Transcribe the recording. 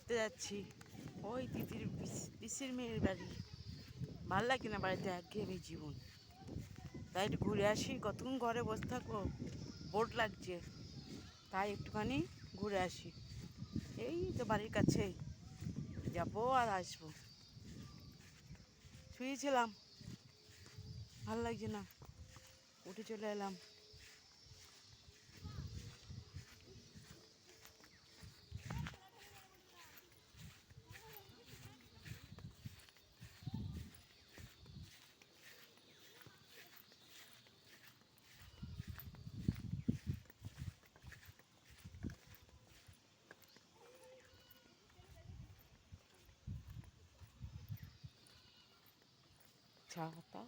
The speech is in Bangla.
ঘুরতে যাচ্ছি ওই দিদির পিসির মেয়ের বাড়ি। ভাল লাগে না বাড়িতে একঘেয়েমি জীবন, তাই একটু ঘুরে আসি। কতক্ষণ ঘরে বসে থাকবো, বোর লাগছে, তাই একটুখানি ঘুরে আসি। এই তো বাড়ির কাছেই, যাবো আর আসবো। শুয়েছিলাম, ভাল লাগছে না, উঠে চলে এলাম। ছাতা